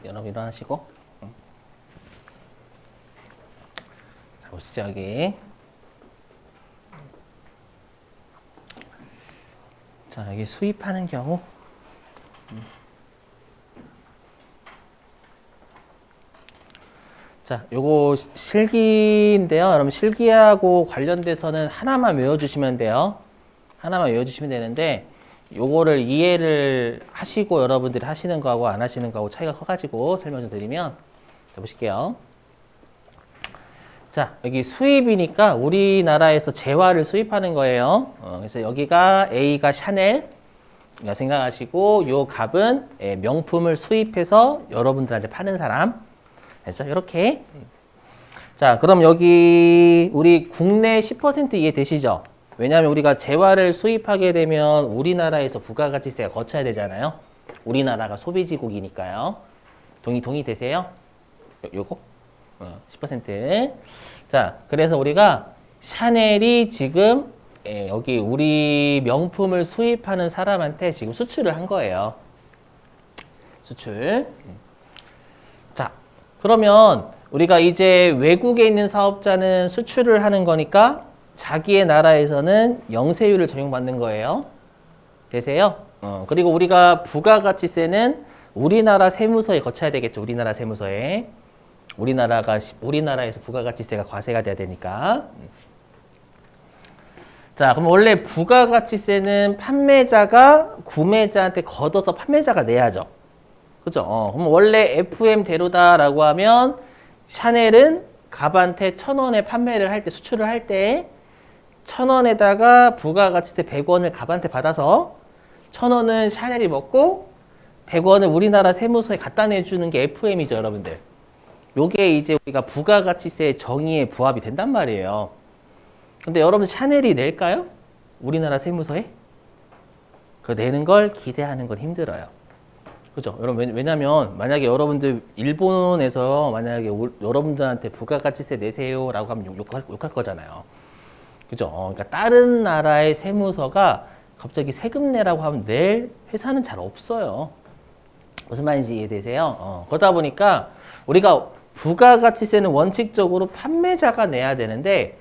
여러분 일어나시고. 자, 보시죠, 여기. 자, 여기 수입하는 경우. 자, 요거 실기인데요. 여러분 실기하고 관련돼서는 하나만 외워주시면 돼요. 하나만 외워주시면 되는데 요거를 이해를 하시고 여러분들이 하시는 거하고 안 하시는 거하고 차이가 커가지고 설명 좀 드리면 자, 보실게요. 자, 여기 수입이니까 우리나라에서 재화를 수입하는 거예요. 그래서 여기가 A가 샤넬 생각하시고 요 값은 명품을 수입해서 여러분들한테 파는 사람. 됐죠? 이렇게. 자, 그럼 여기 우리 국내 10% 이해되시죠? 왜냐하면 우리가 재화를 수입하게 되면 우리나라에서 부가가치세가 거쳐야 되잖아요. 우리나라가 소비지국이니까요. 동의되세요? 요거? 10%. 자, 그래서 우리가 샤넬이 지금 여기 우리 명품을 수입하는 사람한테 지금 수출을 한 거예요. 수출. 자, 그러면 우리가 이제 외국에 있는 사업자는 수출을 하는 거니까 자기의 나라에서는 영세율을 적용받는 거예요. 되세요? 그리고 우리가 부가가치세는 우리나라 세무서에 거쳐야 되겠죠. 우리나라 세무서에. 우리나라에서 부가가치세가 과세가 돼야 되니까. 자, 그럼 원래 부가가치세는 판매자가 구매자한테 걷어서 판매자가 내야죠. 그죠? 그럼 원래 FM대로다라고 하면 샤넬은 갑한테 1,000원에 판매를 할 때, 수출을 할 때 1,000원에다가 부가가치세 100원을 갑한테 받아서 1,000원은 샤넬이 먹고 100원을 우리나라 세무서에 갖다 내주는 게 FM이죠, 여러분들. 요게 이제 우리가 부가가치세 정의에 부합이 된단 말이에요. 근데 여러분 샤넬이 낼까요? 우리나라 세무서에? 그 내는 걸 기대하는 건 힘들어요. 그죠? 여러분, 왜냐면, 만약에 여러분들, 일본에서 만약에 여러분들한테 부가가치세 내세요라고 하면 욕할 거잖아요. 그죠? 그러니까 다른 나라의 세무서가 갑자기 세금 내라고 하면 낼 회사는 잘 없어요. 무슨 말인지 이해되세요? 그러다 보니까 우리가 부가가치세는 원칙적으로 판매자가 내야 되는데,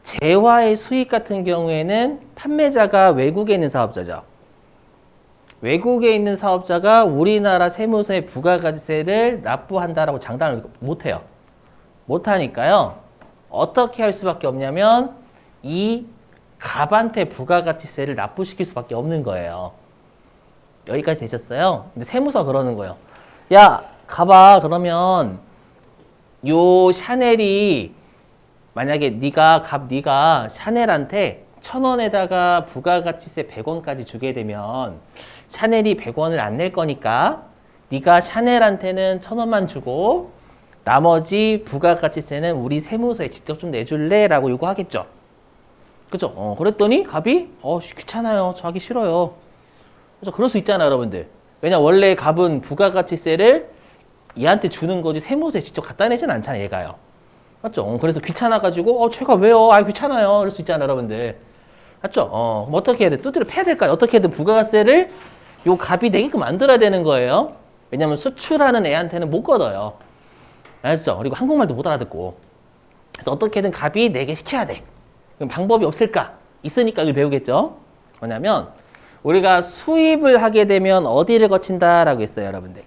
재화의 수익 같은 경우에는 판매자가 외국에 있는 사업자죠. 외국에 있는 사업자가 우리나라 세무서에 부가가치세를 납부한다라고 장담을 못해요. 못하니까요. 어떻게 할 수밖에 없냐면 이 갑한테 부가가치세를 납부시킬 수밖에 없는 거예요. 여기까지 되셨어요? 근데 세무서 그러는 거예요. 야, 가봐. 그러면 요 샤넬이 만약에 네가 샤넬한테 1,000원에다가 부가가치세 100원까지 주게 되면 샤넬이 100원을 안 낼 거니까 네가 샤넬한테는 1,000원만 주고 나머지 부가가치세는 우리 세무서에 직접 좀 내줄래? 라고 요구하겠죠. 그죠? 그랬더니 갑이 귀찮아요. 저 하기 싫어요. 그죠? 그럴 수 있잖아요, 여러분들. 왜냐 원래 갑은 부가가치세를 얘한테 주는 거지 세무서에 직접 갖다 내진 않잖아요, 얘가요. 맞죠? 그래서 귀찮아가지고 제가 왜요? 귀찮아요. 그럴 수 있잖아요, 여러분들. 맞죠? 그럼 어떻게 해야 돼? 두드려 패야 될까요? 어떻게든 부가세를 요 갑이 내게끔 만들어야 되는 거예요. 왜냐면 수출하는 애한테는 못 걷어요. 알았죠? 그리고 한국말도 못 알아듣고. 그래서 어떻게든 갑이 내게 시켜야 돼. 그럼 방법이 없을까? 있으니까 이걸 배우겠죠? 뭐냐면 우리가 수입을 하게 되면 어디를 거친다라고 했어요, 여러분들.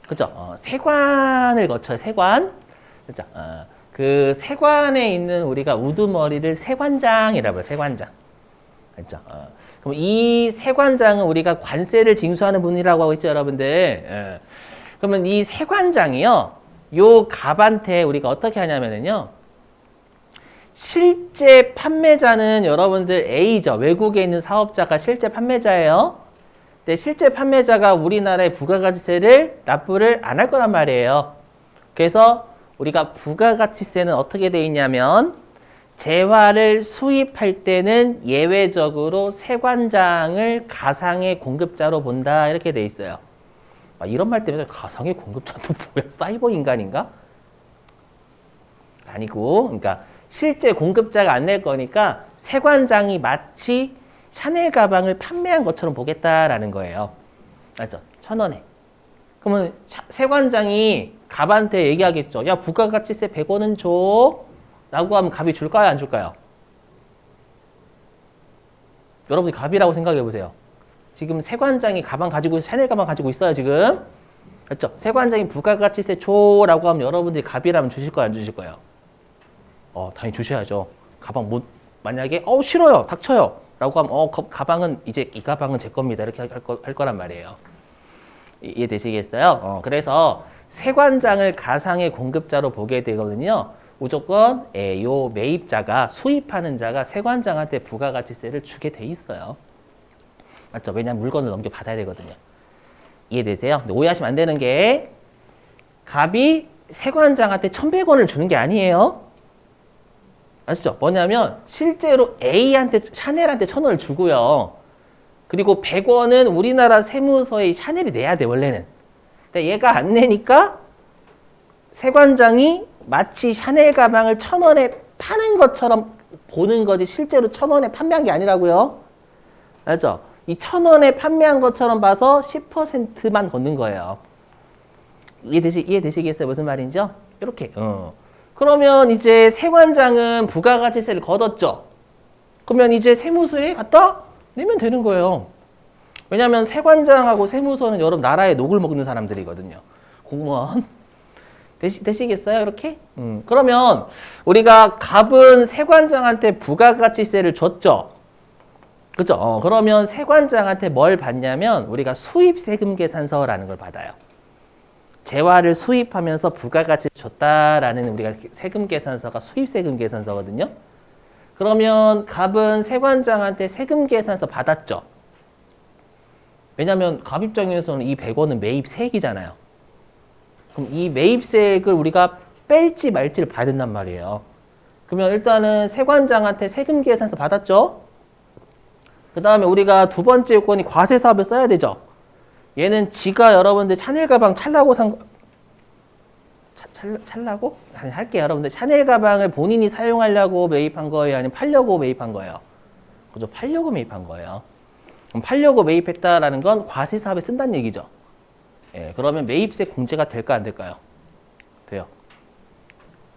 그죠? 세관을 거쳐요, 세관. 그죠? 그 세관에 있는 우리가 우두머리를 세관장이라고 해요, 세관장. 그죠? 그럼 이 세관장은 우리가 관세를 징수하는 분이라고 하고 있죠, 여러분들. 그러면 이 세관장이요, 요 갑한테 우리가 어떻게 하냐면요, 실제 판매자는 여러분들 A죠. 외국에 있는 사업자가 실제 판매자예요. 근데 실제 판매자가 우리나라의 부가가치세를 납부를 안 할 거란 말이에요. 그래서 우리가 부가가치세는 어떻게 돼 있냐면 재화를 수입할 때는 예외적으로 세관장을 가상의 공급자로 본다 이렇게 돼 있어요. 이런 말 때문에 가상의 공급자는 뭐야? 사이버 인간인가? 아니고, 그러니까 실제 공급자가 안 낼 거니까 세관장이 마치 샤넬 가방을 판매한 것처럼 보겠다라는 거예요. 맞죠? 1,000원에. 그러면 세관장이 갑한테 얘기하겠죠. 야, 부가가치세 100원은 줘. 라고 하면 갑이 줄까요? 안 줄까요? 여러분이 갑이라고 생각해 보세요. 지금 세관장이 가방 가지고 샤넬 가방 가지고 있어요, 지금. 그렇죠? 세관장이 부가가치세 줘라고 하면 여러분들이 갑이라면 주실 거예요, 안 주실 거예요? 당연히 주셔야죠. 가방 못 만약에 싫어요, 닥쳐요. 라고 하면 가방은 이제 이 가방은 제 겁니다. 이렇게 할 거란 말이에요. 이해되시겠어요? 그래서 세관장을 가상의 공급자로 보게 되거든요. 무조건 요 매입자가 수입하는 자가 세관장한테 부가가치세를 주게 돼 있어요. 맞죠? 왜냐하면 물건을 넘겨받아야 되거든요. 이해되세요? 근데 오해하시면 안 되는 게 갑이 세관장한테 1,100원을 주는 게 아니에요. 아시죠? 뭐냐면 실제로 A한테 샤넬한테 1,000원을 주고요. 그리고 100원은 우리나라 세무서에 샤넬이 내야 돼, 원래는. 근데 얘가 안 내니까 세관장이 마치 샤넬 가방을 1,000원에 파는 것처럼 보는 거지 실제로 1,000원에 판매한 게 아니라고요. 알죠? 이 1,000원에 판매한 것처럼 봐서 10%만 걷는 거예요. 이해되시겠어요? 무슨 말인지요? 이렇게. 그러면 이제 세관장은 부가가치세를 걷었죠. 그러면 이제 세무서에 갖다 내면 되는 거예요. 왜냐하면 세관장하고 세무서는 여러 나라의 녹을 먹는 사람들이거든요. 공무원. 되시겠어요? 이렇게? 그러면 우리가 갑은 세관장한테 부가가치세를 줬죠. 그죠? 그러면 세관장한테 뭘 받냐면 우리가 수입세금 계산서라는 걸 받아요. 재화를 수입하면서 부가가치 줬다라는 우리가 세금 계산서가 수입세금 계산서거든요. 그러면 갑은 세관장한테 세금 계산서 받았죠. 왜냐하면 갑 입장에서는 이 100원은 매입세액이잖아요. 그럼 이 매입세액을 우리가 뺄지 말지를 봐야 된단 말이에요. 그러면 일단은 세관장한테 세금 계산서 받았죠. 그 다음에 우리가 두 번째 요건이 과세사업에 써야 되죠. 얘는 지가 여러분들 샤넬 가방 찰라고 찰라고? 아니, 할게요. 여러분들 샤넬 가방을 본인이 사용하려고 매입한 거예요? 아니면 팔려고 매입한 거예요? 그죠? 팔려고 매입한 거예요. 그럼 팔려고 매입했다라는 건 과세사업에 쓴다는 얘기죠. 예, 그러면 매입세 공제가 될까 안 될까요? 돼요.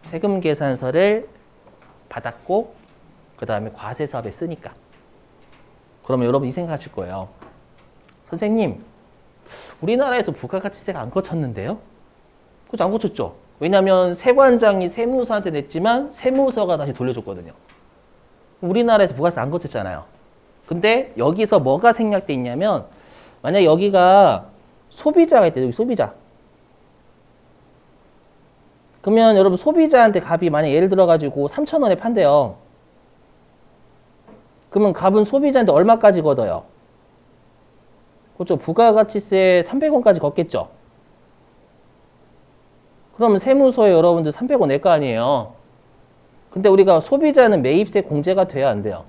세금 계산서를 받았고 그 다음에 과세사업에 쓰니까. 그러면 여러분이 생각하실 거예요. 선생님, 우리나라에서 부가가치세가 안 거쳤는데요? 그죠? 안 거쳤죠? 왜냐하면 세관장이 세무서한테 냈지만 세무서가 다시 돌려줬거든요. 우리나라에서 부가세 안 거쳤잖아요. 근데 여기서 뭐가 생략돼 있냐면 만약 여기가 소비자가 있대요. 여기 소비자. 그러면 여러분 소비자한테 갑이 만약 예를 들어가지고 3,000원에 판대요. 그러면 갑은 소비자한테 얼마까지 걷어요? 그렇죠. 부가가치세 300원까지 걷겠죠. 그러면 세무서에 여러분들 300원 낼 거 아니에요. 근데 우리가 소비자는 매입세 공제가 돼야 안 돼요?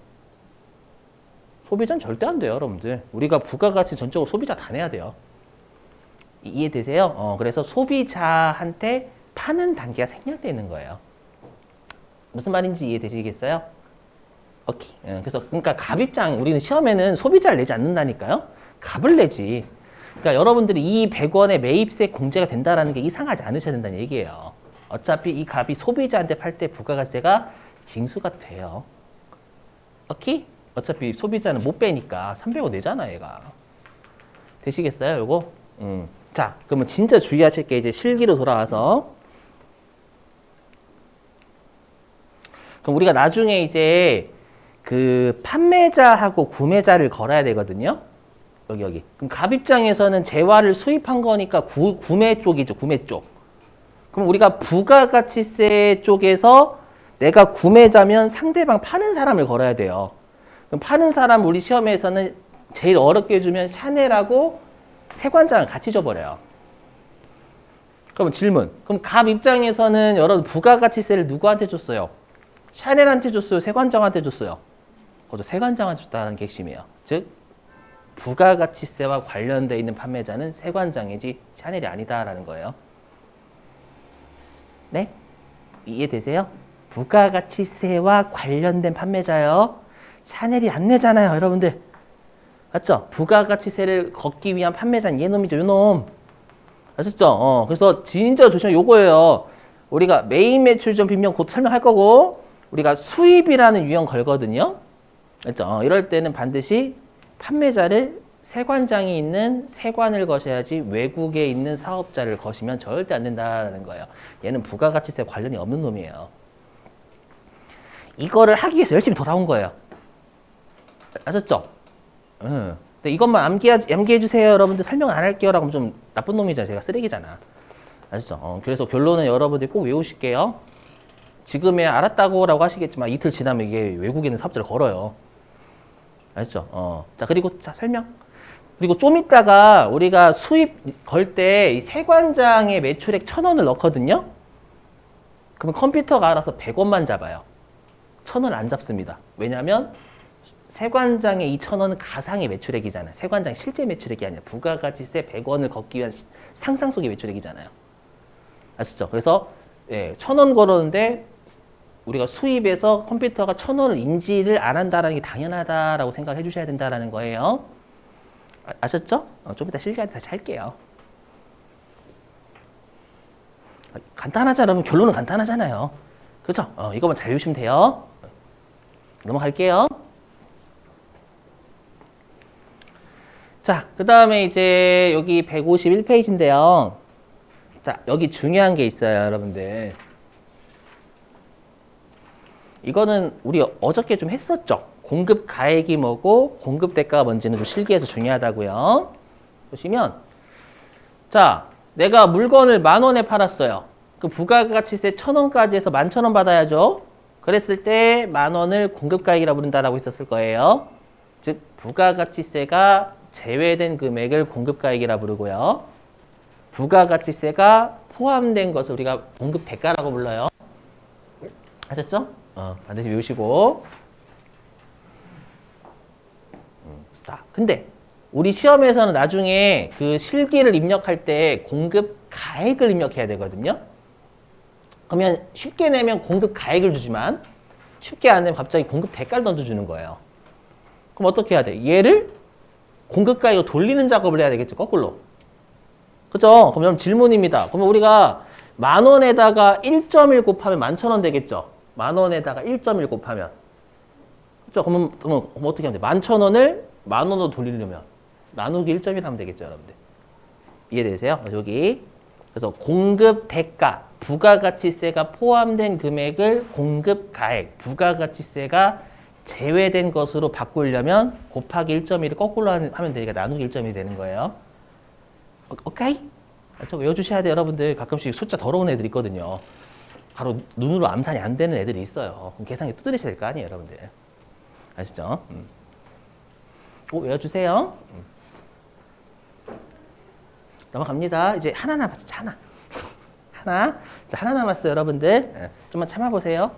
소비자는 절대 안 돼요, 여러분들. 우리가 부가가치 전적으로 소비자 다 내야 돼요. 이해되세요? 그래서 소비자한테 파는 단계가 생략되어 있는 거예요. 무슨 말인지 이해되시겠어요? 오케이. 그래서 그러니까 갑 입장 우리는 시험에는 소비자를 내지 않는다니까요. 갑을 내지. 그러니까 여러분들이 이 100원의 매입세 공제가 된다라는 게 이상하지 않으셔야 된다는 얘기예요. 어차피 이 갑이 소비자한테 팔 때 부가가치세가 징수가 돼요. 오케이? 어차피 소비자는 못 빼니까 300원 내잖아, 얘가. 되시겠어요, 요거? 자, 그러면 진짜 주의하실 게 이제 실기로 돌아와서. 그럼 우리가 나중에 이제 그 판매자하고 구매자를 걸어야 되거든요. 여기. 그럼 갑 입장에서는 재화를 수입한 거니까 구매 쪽이죠, 구매 쪽. 그럼 우리가 부가가치세 쪽에서 내가 구매자면 상대방 파는 사람을 걸어야 돼요. 그럼 파는 사람 우리 시험에서는 제일 어렵게 해주면 샤넬하고 세관장을 같이 줘버려요. 그럼 질문. 그럼 갑 입장에서는 여러분 부가가치세를 누구한테 줬어요? 샤넬한테 줬어요? 세관장한테 줬어요? 그죠? 세관장한테 줬다는 게 핵심이에요. 즉 부가가치세와 관련되어 있는 판매자는 세관장이지 샤넬이 아니다라는 거예요. 네? 이해되세요? 부가가치세와 관련된 판매자요. 샤넬이 안 내잖아요, 여러분들. 맞죠? 부가가치세를 걷기 위한 판매자는 얘놈이죠, 요놈. 아셨죠? 그래서 진짜 조심해. 요거예요. 우리가 메인 매출점 빈면 곧 설명할 거고, 우리가 수입이라는 유형 걸거든요. 그렇죠? 이럴 때는 반드시 판매자를 세관장이 있는 세관을 거셔야지 외국에 있는 사업자를 거시면 절대 안 된다는 거예요. 얘는 부가가치세 관련이 없는 놈이에요. 이거를 하기 위해서 열심히 돌아온 거예요. 아셨죠? 근데 이것만 암기해 주세요. 여러분들 설명 안 할게요. 라고 하면 좀 나쁜 놈이잖아. 제가 쓰레기잖아. 아셨죠? 그래서 결론은 여러분들이 꼭 외우실게요. 지금에 알았다고 라고 하시겠지만 이틀 지나면 이게 외국에는 사업자를 걸어요. 아셨죠? 자, 그리고 자, 설명. 그리고 좀 이따가 우리가 수입 걸 때 이 세관장에 매출액 1,000원을 넣거든요. 그러면 컴퓨터가 알아서 100원만 잡아요. 1,000원 안 잡습니다. 왜냐하면 세관장의 2,000원은 가상의 매출액이잖아요. 세관장 실제 매출액이 아니라 부가가치세 100원을 걷기 위한 상상 속의 매출액이잖아요. 아시죠? 그래서 1,000원 걸었는데 우리가 수입에서 컴퓨터가 1,000원을 인지를 안 한다는 게 당연하다라고 생각을 해주셔야 된다는 거예요. 아셨죠? 좀 이따 실기할 때 다시 할게요. 간단하잖아. 그러면 결론은 간단하잖아요. 그렇죠? 이거만 잘 외우시면 돼요. 넘어갈게요. 자, 그 다음에 이제 여기 151페이지인데요. 자, 여기 중요한 게 있어요, 여러분들. 이거는 우리 어저께 좀 했었죠? 공급 가액이 뭐고 공급 대가가 뭔지는 좀 실기에서 중요하다고요. 보시면 자, 내가 물건을 10,000원에 팔았어요. 그 부가가치세 1,000원까지 해서 11,000원 받아야죠. 그랬을 때 10,000원을 공급 가액이라고 부른다라고 했었을 거예요. 즉 부가가치세가 제외된 금액을 공급 가액이라 부르고요. 부가가치세가 포함된 것을 우리가 공급 대가라고 불러요. 아셨죠? 반드시 외우시고. 자, 근데 우리 시험에서는 나중에 그 실기를 입력할 때 공급 가액을 입력해야 되거든요. 그러면 쉽게 내면 공급 가액을 주지만 쉽게 안 내면 갑자기 공급 대가를 던져주는 거예요. 그럼 어떻게 해야 돼? 얘를 공급 가액으로 돌리는 작업을 해야 되겠죠, 거꾸로. 그죠? 그럼 질문입니다. 그러면 우리가 10,000원에다가 1.1 곱하면 11,000원 되겠죠? 10,000원에다가 1.1 곱하면. 그죠? 그러면 어떻게 하면 돼? 11,000원을 10,000원으로 돌리려면 나누기 1.1 하면 되겠죠, 여러분들. 이해되세요? 여기. 그래서 공급 대가, 부가가치세가 포함된 금액을 공급 가액, 부가가치세가 제외된 것으로 바꾸려면 곱하기 1.1을 거꾸로 하면 되니까 나누기 1.1이 되는 거예요. 오케이? 저 외워주셔야 돼요, 여러분들. 가끔씩 숫자 더러운 애들 있거든요. 바로 눈으로 암산이 안 되는 애들이 있어요. 그럼 계산기 두드리셔야 될 거 아니에요, 여러분들. 아시죠? 외워주세요. 넘어갑니다. 이제 하나 남았죠, 하나. 하나. 자, 하나 남았어요, 여러분들. 좀만 참아보세요.